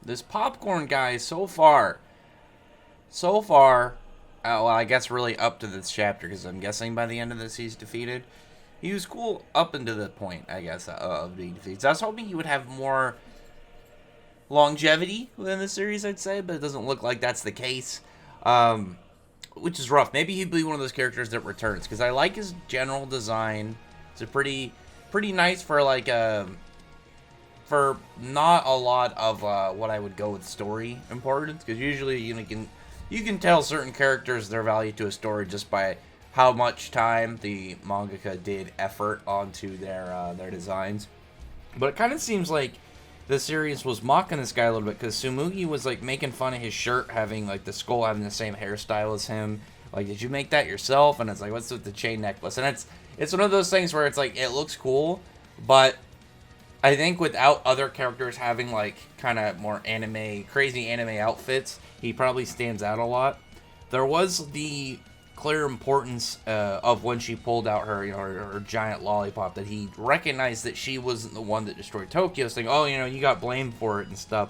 this popcorn guy so far, well, I guess really up to this chapter, because I'm guessing by the end of this he's defeated. He was cool up until the point, I guess, of being defeated. So I was hoping he would have more longevity within the series, I'd say, but it doesn't look like that's the case, which is rough. Maybe he'd be one of those characters that returns, because I like his general design. It's a pretty nice for like for not a lot of what I would go with story importance, because usually you can tell certain characters their value to a story just by how much time the mangaka did effort onto their designs. But it kind of seems like the series was mocking this guy a little bit, because Sumugi was like making fun of his shirt having like the skull having the same hairstyle as him. Like, did you make that yourself? And it's like, what's with the chain necklace? And it's one of those things where it's like, it looks cool, but I think without other characters having like kind of more crazy anime outfits, he probably stands out a lot. There was the clear importance of when she pulled out her giant lollipop, that he recognized that she wasn't the one that destroyed Tokyo, saying, oh, you got blamed for it and stuff.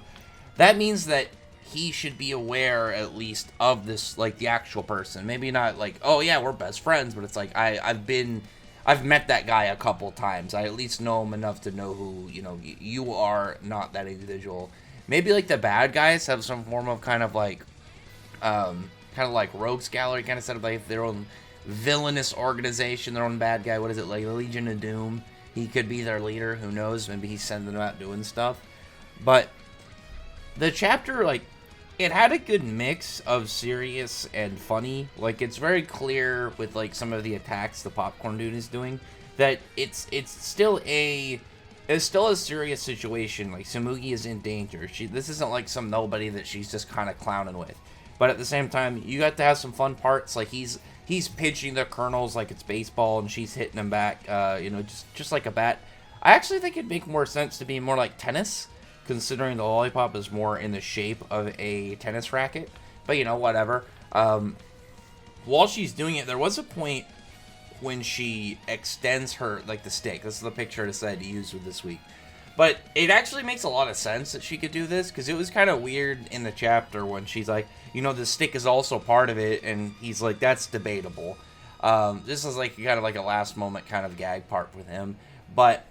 That means that he should be aware at least of this, like the actual person. Maybe not like, oh yeah, we're best friends, but it's like I've met that guy a couple times. I at least know him enough to know who, you are not that individual. Maybe like the bad guys have some form of kind of like rogues gallery kind of set up, like their own villainous organization, their own bad guy. What is it, like the Legion of Doom? He could be their leader. Who knows? Maybe he's sending them out doing stuff. But the chapter, like, it had a good mix of serious and funny. Like, it's very clear with like some of the attacks the popcorn dude is doing that it's still a serious situation. Like, Sumugi is in danger. This isn't like some nobody that she's just kind of clowning with. But at the same time, you got to have some fun parts. Like, he's pitching the kernels like it's baseball, and she's hitting them back, just like a bat. I actually think it'd make more sense to be more like tennis, considering the lollipop is more in the shape of a tennis racket. But, whatever. While she's doing it, there was a point when she extends her, like, the stick. This is the picture I decided to use with this week. But it actually makes a lot of sense that she could do this, because it was kind of weird in the chapter when she's like, the stick is also part of it, and he's like, that's debatable. This is like kind of like a last moment kind of gag part with him. But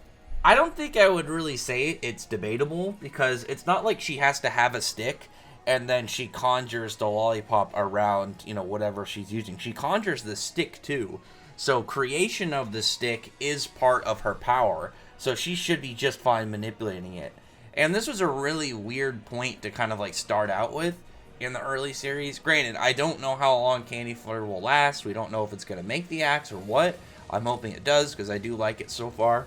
I don't think I would really say it's debatable, because it's not like she has to have a stick and then she conjures the lollipop around, whatever she's using. She conjures the stick too. So creation of the stick is part of her power. So she should be just fine manipulating it. And this was a really weird point to kind of like start out with in the early series. Granted, I don't know how long Candy Flurry will last. We don't know if it's going to make the axe or what. I'm hoping it does, because I do like it so far.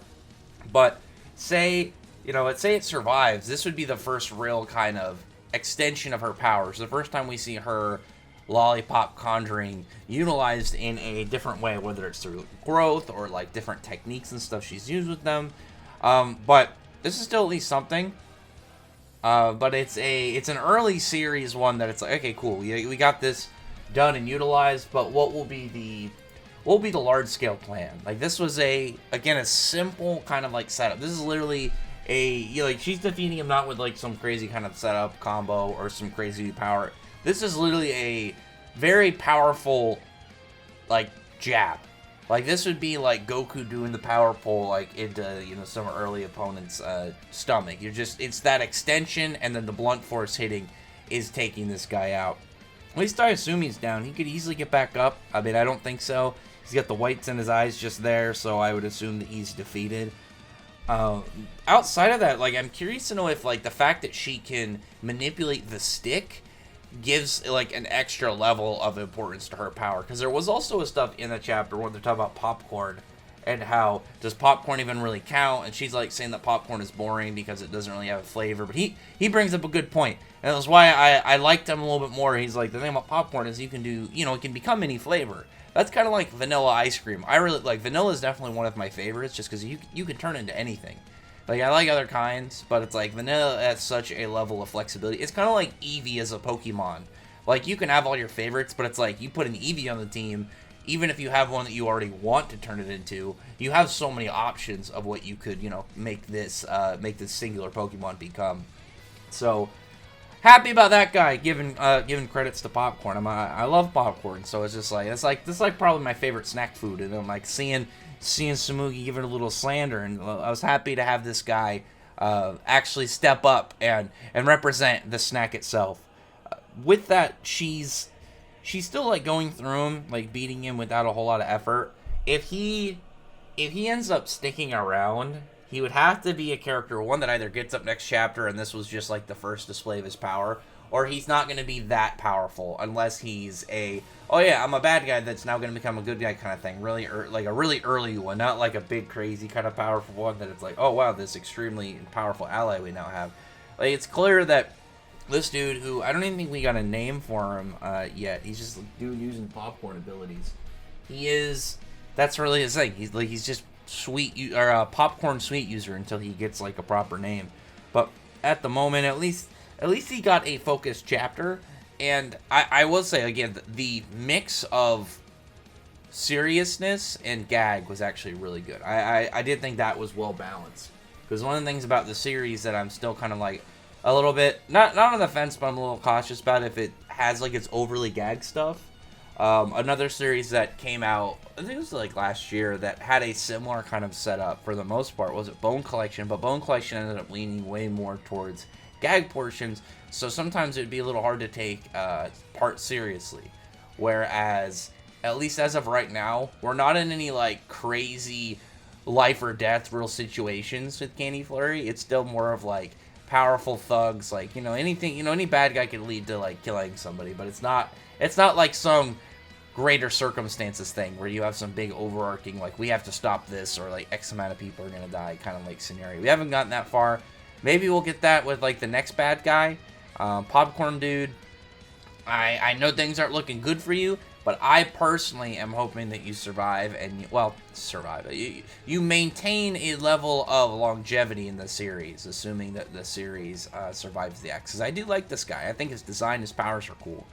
But say it survives, this would be the first real kind of extension of her powers. The first time we see her lollipop conjuring utilized in a different way, whether it's through growth or like different techniques and stuff she's used with them. But this is still at least something. But it's an early series one that it's like, okay, cool, we got this done and utilized, but what will be the large scale plan? Like, this was a simple kind of like setup. This is literally she's defeating him not with like some crazy kind of setup combo or some crazy power. This is literally a very powerful, like, jab. Like, this would be like Goku doing the power pull, like, into, some early opponent's stomach. It's that extension, and then the blunt force hitting is taking this guy out. At least I assume he's down. He could easily get back up. I mean, I don't think so. He's got the whites in his eyes just there, so I would assume that he's defeated. Outside of that, like, I'm curious to know if, like, the fact that she can manipulate the stick gives like an extra level of importance to her power, because there was also a stuff in the chapter where they're talking about popcorn and how does popcorn even really count, and she's like saying that popcorn is boring because it doesn't really have a flavor. But he brings up a good point, and that's why I liked him a little bit more. He's like, the thing about popcorn is you can do, it can become any flavor. That's kind of like vanilla ice cream. I really like vanilla, is definitely one of my favorites, just because you can turn into anything. Like, I like other kinds, but it's like vanilla has such a level of flexibility. It's kind of like Eevee as a Pokemon. Like, you can have all your favorites, but it's like you put an Eevee on the team, even if you have one that you already want to turn it into, you have so many options of what you could, make this singular Pokemon become. So, happy about that guy giving credits to popcorn. I love popcorn, so it's just like this like probably my favorite snack food, and I'm like seeing Samugi give it a little slander, and I was happy to have this guy actually step up and represent the snack itself. With that, she's still like going through him, like beating him without a whole lot of effort. If he ends up sticking around, he would have to be a character, one that either gets up next chapter and this was just like the first display of his power, or he's not going to be that powerful unless he's oh yeah, I'm a bad guy that's now going to become a good guy kind of thing. Really, like a really early one, not like a big crazy kind of powerful one that it's like, oh wow, this extremely powerful ally we now have. Like, it's clear that this dude, who I don't even think we got a name for him yet, he's just a dude using popcorn abilities. That's really his thing. He's just sweet or a popcorn sweet user until he gets like a proper name. But at the moment, at least he got a focused chapter. And I will say again, the mix of seriousness and gag was actually really good. I did think that was well balanced, because one of the things about the series that I'm still kind of like a little bit not on the fence, but I'm a little cautious about if it has like its overly gag stuff. Another series that came out, I think it was like last year, that had a similar kind of setup for the most part was Bone Collection, but Bone Collection ended up leaning way more towards gag portions, so sometimes it would be a little hard to take part seriously. Whereas, at least as of right now, we're not in any like crazy life or death real situations with Candy Flurry. It's still more of like powerful thugs, like, anything, any bad guy could lead to like killing somebody, but it's not like some greater circumstances thing where you have some big overarching like we have to stop this, or like X amount of people are gonna die kind of like scenario. We haven't gotten that far. Maybe we'll get that with like the next bad guy. Popcorn Dude, I know things aren't looking good for you, but I personally am hoping that you survive, and you maintain a level of longevity in the series, assuming that the series survives the X. Because I do like this guy. I think his design, his powers are cool.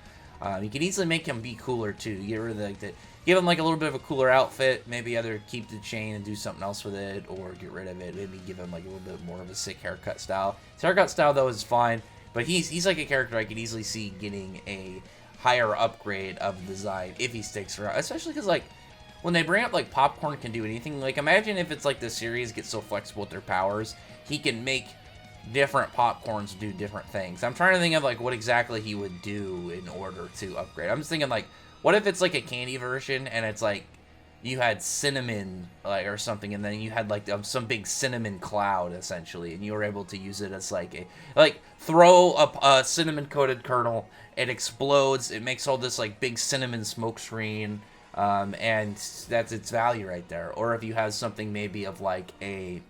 You could easily make him be cooler too. Get rid of give him like a little bit of a cooler outfit. Maybe either keep the chain and do something else with it, or get rid of it. Maybe give him like a little bit more of a sick haircut style. His haircut style though is fine, but he's like a character I could easily see getting a higher upgrade of the design if he sticks around. Especially because like when they bring up like Popcorn can do anything. Like, imagine if it's like the series gets so flexible with their powers, he can make different popcorns do different things. I'm trying to think of like what exactly he would do in order to upgrade. I'm just thinking like, what if it's like a candy version and it's like you had cinnamon like or something, and then you had like some big cinnamon cloud essentially, and you were able to use it as like throw a cinnamon coated kernel, it explodes, it makes all this like big cinnamon smoke screen, and that's its value right there. Or if you have something maybe of like a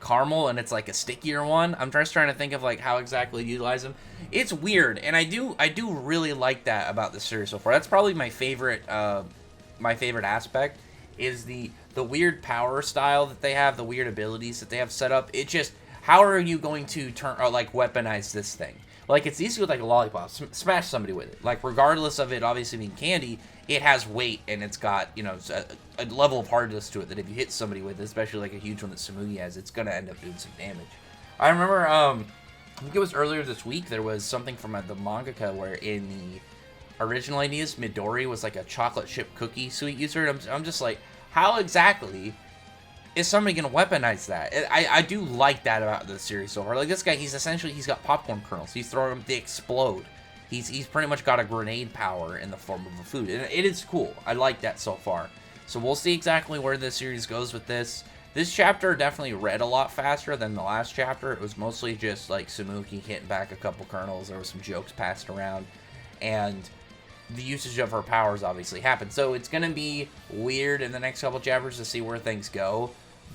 caramel and it's like a stickier one. I'm just trying to think of like how exactly to utilize them. It's weird, and I do really like that about the series so far. That's probably my favorite aspect is the weird power style that they have, the weird abilities that they have set up. It just, how are you going to turn or like weaponize this thing? Like, it's easy with like a lollipop, smash somebody with it. Like, regardless of it obviously being candy, it has weight and it's got, a level of hardness to it that if you hit somebody with it, especially like a huge one that Samugi has, it's gonna end up doing some damage. I remember, I think it was earlier this week, there was something from the mangaka where in the original ideas, Midori was like a chocolate chip cookie sweet user. And I'm just like, how exactly is somebody gonna weaponize that? I do like that about the series so far. Like, this guy, he's got popcorn kernels. He's throwing them, they explode. He's pretty much got a grenade power in the form of a food. And it is cool. I like that so far. So we'll see exactly where this series goes with this. This chapter definitely read a lot faster than the last chapter. It was mostly just like Samugi hitting back a couple kernels. There were some jokes passed around, and the usage of her powers obviously happened. So it's going to be weird in the next couple chapters to see where things go.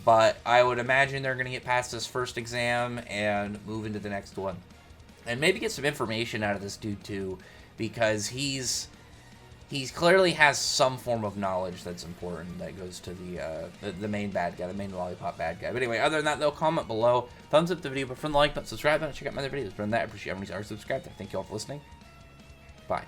But I would imagine they're going to get past this first exam and move into the next one. And maybe get some information out of this dude too, because he's clearly has some form of knowledge that's important that goes to the main bad guy, the main lollipop bad guy. But anyway, other than that, though, comment below, thumbs up the video, but from the like button, subscribe button, check out my other videos. But than that, I appreciate everybody who's already subscribed. Thank you all for listening. Bye.